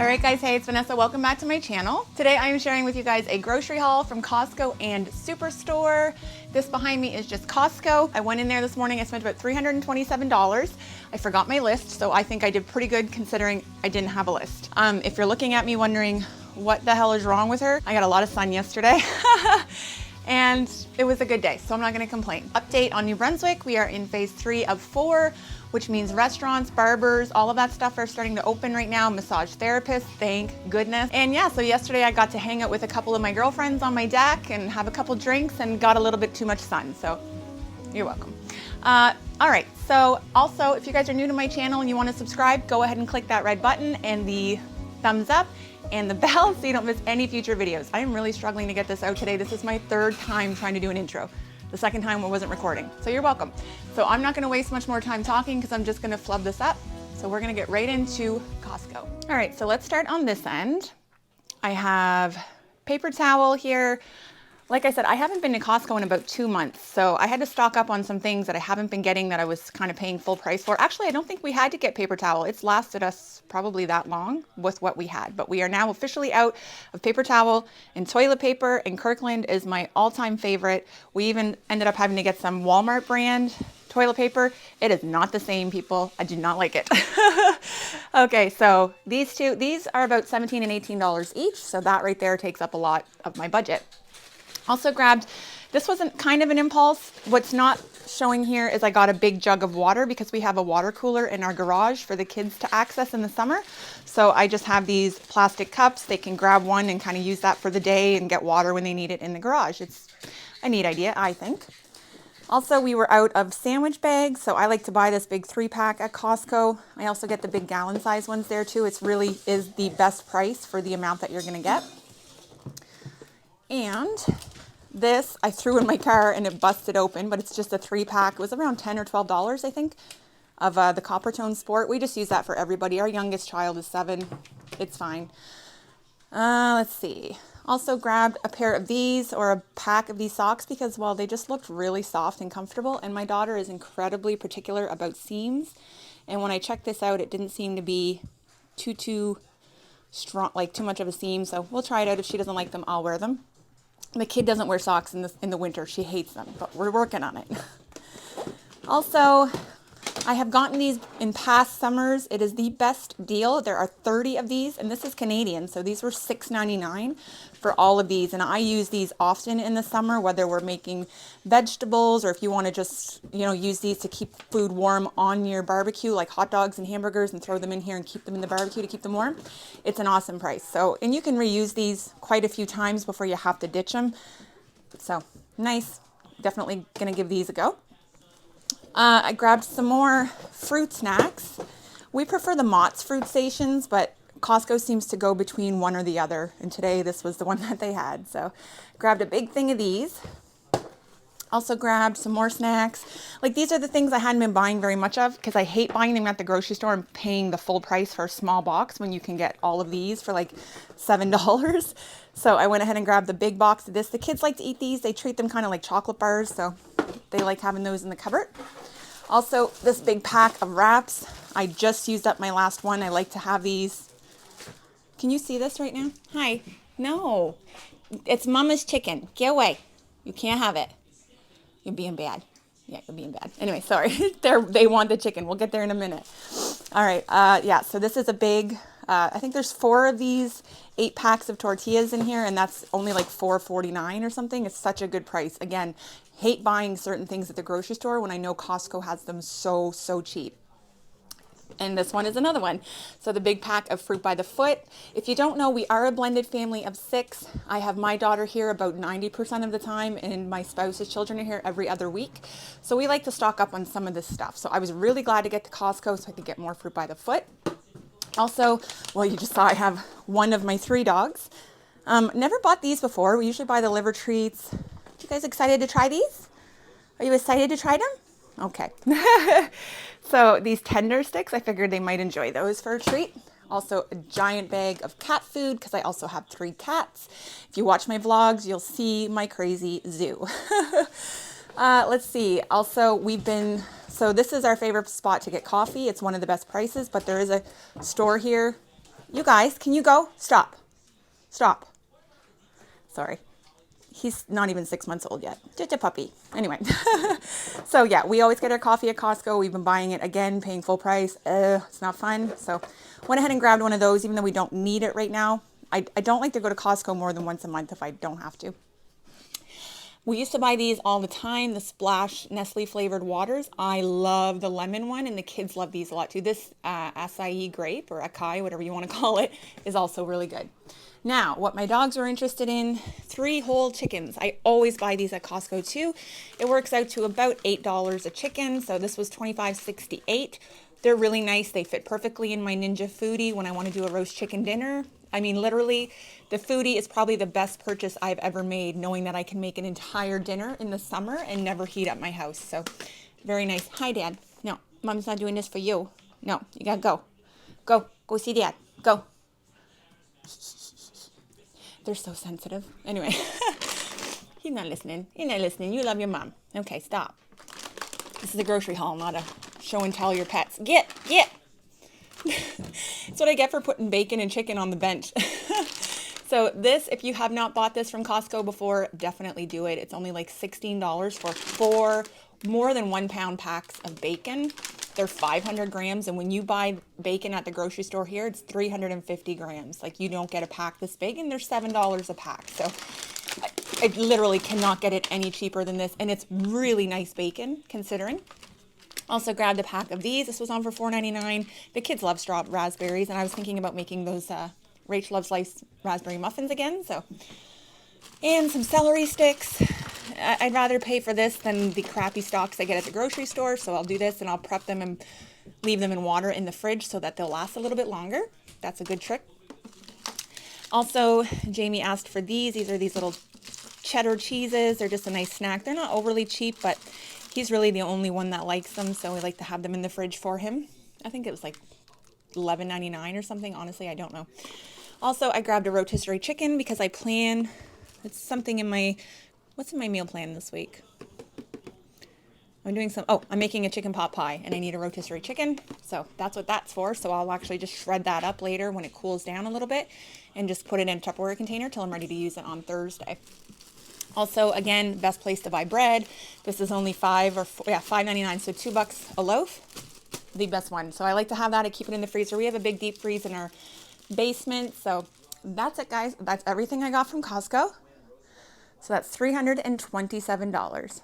Alright guys, hey, it's Vanessa. Welcome back to my channel. Today I am sharing with you guys a grocery haul from Costco and Superstore. This behind me is just Costco. I went in there this morning, I spent about $327. I forgot my list, so I think I did pretty good considering I didn't have a list. If you're looking at me wondering what the hell is wrong with her, I got a lot of sun yesterday. And it was a good day, so I'm not gonna complain. Update on New Brunswick, we are in phase 3 of 4, which means restaurants, barbers, all of that stuff are starting to open right now. Massage therapists, thank goodness. And yeah, so yesterday I got to hang out with a couple of my girlfriends on my deck and have a couple drinks and got a little bit too much sun, so you're welcome. All right, so also if you guys are new to my channel and you wanna subscribe, go ahead and click that red button and the thumbs up and the bell so you don't miss any future videos. I am really struggling to get this out today. This is my third time trying to do an intro. The second time I wasn't recording, so you're welcome. So I'm not gonna waste much more time talking because I'm just gonna flub this up. So we're gonna get right into Costco. All right, so let's start on this end. I have paper towel here. Like I said, I haven't been to Costco in about 2 months, so I had to stock up on some things that I haven't been getting that I was kind of paying full price for. Actually, I don't think we had to get paper towel. It's lasted us probably that long with what we had, but we are now officially out of paper towel and toilet paper, and Kirkland is my all-time favorite. We even ended up having to get some Walmart brand toilet paper. It is not the same, people. I do not like it. Okay, so these are about $17 and $18 each, so that right there takes up a lot of my budget. Also grabbed, this wasn't kind of an impulse. What's not showing here is I got a big jug of water because we have a water cooler in our garage for the kids to access in the summer. So I just have these plastic cups. They can grab one and kind of use that for the day and get water when they need it in the garage. It's a neat idea, I think. Also, we were out of sandwich bags, so I like to buy this big 3-pack at Costco. I also get the big gallon size ones there too. It really is the best price for the amount that you're gonna get. And this I threw in my car and it busted open, but it's just a 3-pack. It was around $10 or $12, I think, of the Coppertone Sport. We just use that for everybody. Our youngest child is 7. It's fine. Let's see. Also grabbed a pair of these, or a pack of these socks, because, well, they just looked really soft and comfortable, and my daughter is incredibly particular about seams. And when I checked this out, it didn't seem to be too strong, like too much of a seam, so we'll try it out. If she doesn't like them, I'll wear them. The kid doesn't wear socks in the winter. She hates them, but we're working on it. Also, I have gotten these in past summers. It is the best deal. There are 30 of these, and this is Canadian, so these were $6.99 for all of these. And I use these often in the summer, whether we're making vegetables or if you want to just, use these to keep food warm on your barbecue, like hot dogs and hamburgers, and throw them in here and keep them in the barbecue to keep them warm. It's an awesome price. So, and you can reuse these quite a few times before you have to ditch them. So nice. Definitely going to give these a go. I grabbed some more fruit snacks. We prefer the Mott's fruit stations, but Costco seems to go between one or the other. And today this was the one that they had. So grabbed a big thing of these. Also grabbed some more snacks. Like, these are the things I hadn't been buying very much of because I hate buying them at the grocery store and paying the full price for a small box when you can get all of these for like $7. So I went ahead and grabbed the big box of this. The kids like to eat these. They treat them kind of like chocolate bars, so they like having those in the cupboard. Also, this big pack of wraps. I just used up my last one. I like to have these. Can you see this right now? Hi. No. It's Mama's chicken. Get away. You can't have it. You're being bad. Yeah, you're being bad. Anyway, sorry. They want the chicken. We'll get there in a minute. All right. Yeah, so this is a big, I think there's 4 of these 8 packs of tortillas in here, and that's only like $4.49 or something. It's such a good price. Again, hate buying certain things at the grocery store when I know Costco has them so cheap. And this one is another one. So the big pack of fruit by the foot. If you don't know, we are a blended family of 6. I have my daughter here about 90% of the time, and my spouse's children are here every other week. So we like to stock up on some of this stuff. So I was really glad to get to Costco so I could get more fruit by the foot. Also, well, you just saw I have one of my 3 dogs. Never bought these before. We usually buy the liver treats. You guys excited to try these? Are you excited to try them? Okay. So these tender sticks, I figured they might enjoy those for a treat. Also a giant bag of cat food because I also have 3 cats. If you watch my vlogs, you'll see my crazy zoo. Let's see. Also, so this is our favorite spot to get coffee. It's one of the best prices, but there is a store here You guys, can you go? Stop. Stop. Sorry. He's not even 6 months old yet. Just a puppy. Anyway. So yeah, we always get our coffee at Costco. We've been buying it again, paying full price. It's not fun. So went ahead and grabbed one of those, even though we don't need it right now. I don't like to go to Costco more than once a month if I don't have to. We used to buy these all the time, the Splash Nestle flavored waters. I love the lemon one, and the kids love these a lot too. This acai grape, or acai, whatever you want to call it, is also really good. Now, what my dogs were interested in, 3 whole chickens. I always buy these at Costco too. It works out to about $8 a chicken, so this was $25.68. They're really nice. They fit perfectly in my Ninja Foodie when I want to do a roast chicken dinner. I mean, literally, the Foodie is probably the best purchase I've ever made, knowing that I can make an entire dinner in the summer and never heat up my house. So, very nice. Hi, Dad. No, Mom's not doing this for you. No, you gotta go. Go. Go see Dad. Go. They're so sensitive. Anyway, he's not listening. You're not listening. You love your mom. Okay, stop. This is a grocery haul, not a show and tell your pets. Get. That's what I get for putting bacon and chicken on the bench. So this, if you have not bought this from Costco before, definitely do it. It's only like $16 for 4 more than 1 pound packs of bacon. They're 500 grams. And when you buy bacon at the grocery store here, it's 350 grams. Like, you don't get a pack this big, and they're $7 a pack. So I literally cannot get it any cheaper than this. And it's really nice bacon, considering. Also grabbed a pack of these. This was on for $4.99. The kids love raspberries, and I was thinking about making those Rach Loves Life raspberry muffins again. So, and some celery sticks. I'd rather pay for this than the crappy stocks I get at the grocery store. So I'll do this, and I'll prep them and leave them in water in the fridge so that they'll last a little bit longer. That's a good trick. Also, Jamie asked for these. These are these little cheddar cheeses. They're just a nice snack. They're not overly cheap, but he's really the only one that likes them, so we like to have them in the fridge for him. I think it was like $11.99 or something. Honestly, I don't know. Also, I grabbed a rotisserie chicken because I plan, it's something in my, what's in my meal plan this week? I'm making a chicken pot pie, and I need a rotisserie chicken, so that's what that's for. So I'll actually just shred that up later when it cools down a little bit and just put it in a Tupperware container till I'm ready to use it on Thursday. Also, again, best place to buy bread. This is only $5.99, so $2 a loaf. The best one. So I like to have that. I keep it in the freezer. We have a big deep freeze in our basement. So that's it, guys. That's everything I got from Costco. So that's $327.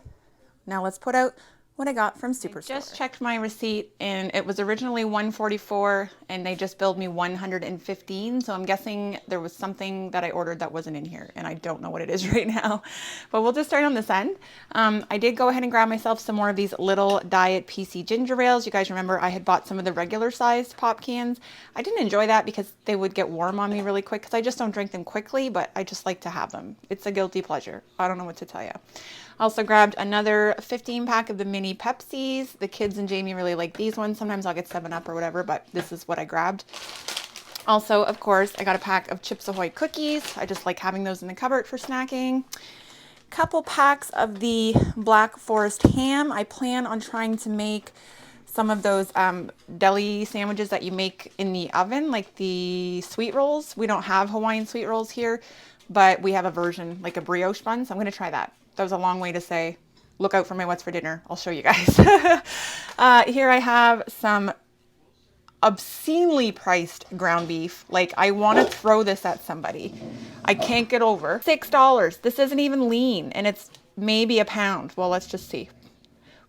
Now let's put out what I got from Superstore. I just checked my receipt, and it was originally $144, and they just billed me $115. So I'm guessing there was something that I ordered that wasn't in here, and I don't know what it is right now. But we'll just start on this end. I did go ahead and grab myself some more of these little Diet PC ginger ales. You guys remember I had bought some of the regular sized pop cans. I didn't enjoy that because they would get warm on me really quick, because I just don't drink them quickly, but I just like to have them. It's a guilty pleasure. I don't know what to tell you. Also grabbed another 15 pack of the mini Pepsis. The kids and Jamie really like these ones. Sometimes I'll get 7-Up or whatever, but this is what I grabbed. Also, of course, I got a pack of Chips Ahoy cookies. I just like having those in the cupboard for snacking. Couple packs of the Black Forest ham. I plan on trying to make some of those deli sandwiches that you make in the oven, like the sweet rolls. We don't have Hawaiian sweet rolls here, but we have a version, like a brioche bun, so I'm going to try that. That was a long way to say, look out for my what's for dinner. I'll show you guys. Here I have some obscenely priced ground beef. Like, I want to throw this at somebody. I can't get over $6. This isn't even lean, and it's maybe a pound. Well, let's just see.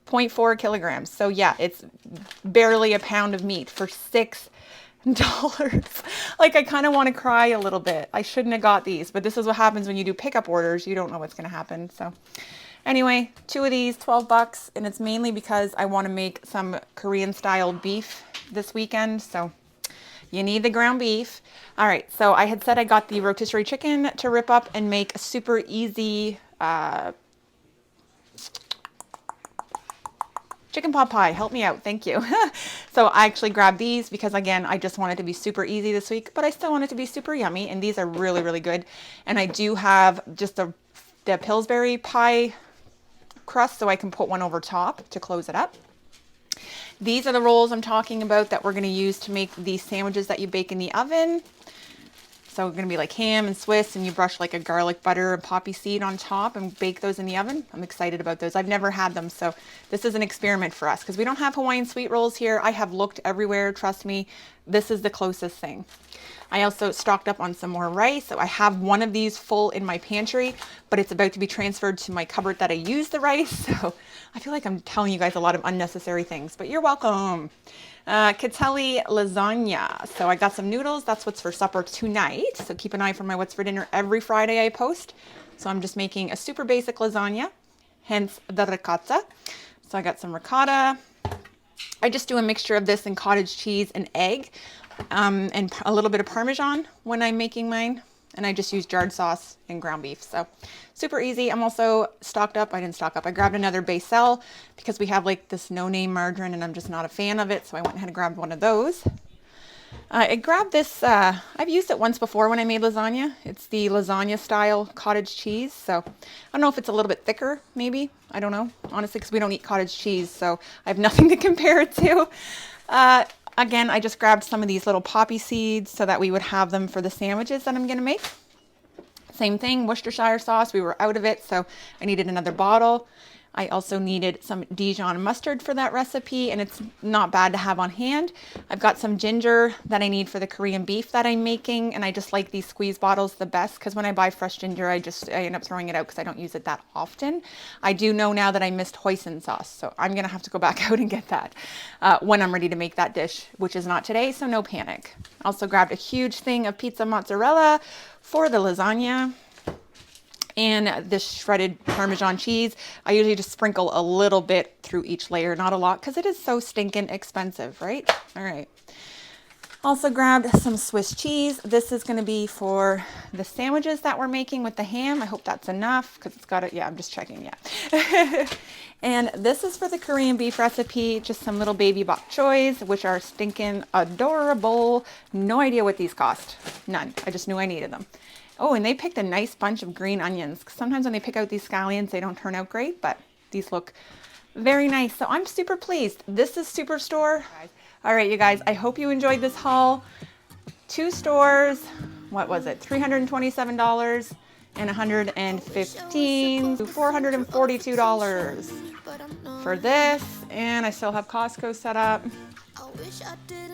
0.4 kilograms. So yeah, it's barely a pound of meat for $6. Like, I kind of want to cry a little bit. I shouldn't have got these, but this is what happens when you do pickup orders. You don't know what's going to happen. So anyway, 2 of these, $12, and it's mainly because I want to make some Korean style beef this weekend. So you need the ground beef. All right, so I had said I got the rotisserie chicken to rip up and make a super easy chicken pot pie. Help me out. Thank you. So I actually grabbed these because, again, I just wanted to be super easy this week, but I still want it to be super yummy. And these are really, really good. And I do have just the Pillsbury pie crust, so I can put one over top to close it up. These are the rolls I'm talking about that we're going to use to make these sandwiches that you bake in the oven. So it's gonna be like ham and Swiss, and you brush like a garlic butter and poppy seed on top and bake those in the oven. I'm excited about those. I've never had them, so this is an experiment for us because we don't have Hawaiian sweet rolls here. I have looked everywhere, trust me. This is the closest thing. I also stocked up on some more rice. So I have one of these full in my pantry, but it's about to be transferred to my cupboard that I use the rice. So I feel like I'm telling you guys a lot of unnecessary things, but you're welcome. Catelli lasagna. So I got some noodles. That's what's for supper tonight. So keep an eye for my what's for dinner every Friday I post. So I'm just making a super basic lasagna, hence the ricotta. So I got some ricotta. I just do a mixture of this and cottage cheese and egg, and a little bit of Parmesan when I'm making mine. And I just use jarred sauce and ground beef. So super easy. I'm also stocked up. I didn't stock up. I grabbed another Basil because we have like this no-name margarine and I'm just not a fan of it. So I went ahead and grabbed one of those. I grabbed this, I've used it once before when I made lasagna. It's the lasagna style cottage cheese. So I don't know if it's a little bit thicker, maybe. I don't know, honestly, because we don't eat cottage cheese. So I have nothing to compare it to. Again, I just grabbed some of these little poppy seeds so that we would have them for the sandwiches that I'm going to make. Same thing, Worcestershire sauce. We were out of it, so I needed another bottle. I also needed some Dijon mustard for that recipe, and it's not bad to have on hand. I've got some ginger that I need for the Korean beef that I'm making, and I just like these squeeze bottles the best because when I buy fresh ginger, I end up throwing it out because I don't use it that often. I do know now that I missed hoisin sauce, so I'm gonna have to go back out and get that when I'm ready to make that dish, which is not today, so no panic. Also grabbed a huge thing of pizza mozzarella for the lasagna. And this shredded Parmesan cheese. I usually just sprinkle a little bit through each layer, not a lot, because it is so stinking expensive, right? All right. Also grabbed some Swiss cheese. This is going to be for the sandwiches that we're making with the ham. I hope that's enough because it's got it. Yeah, I'm just checking. Yeah. And this is for the Korean beef recipe. Just some little baby bok choys, which are stinking adorable. No idea what these cost. None. I just knew I needed them. Oh, and they picked a nice bunch of green onions. Sometimes when they pick out these scallions, they don't turn out great, but these look very nice. So I'm super pleased. This is Superstore. All right, you guys, I hope you enjoyed this haul. 2 stores, what was it? $327 and $115, $442 for this. And I still have Costco set up.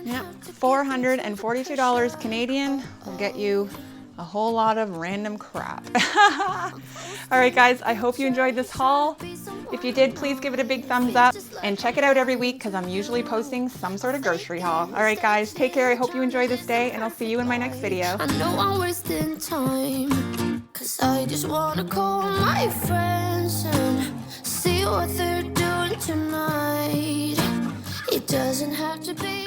Yeah, $442 Canadian will get you a whole lot of random crap. All right, guys, I hope you enjoyed this haul. If you did, please give it a big thumbs up and check it out every week because I'm usually posting some sort of grocery haul. All right, guys, take care. I hope you enjoy this day, and I'll see you in my next video. I know I'm wasting time because I just want to call my friends and see what they're doing tonight. It doesn't have to be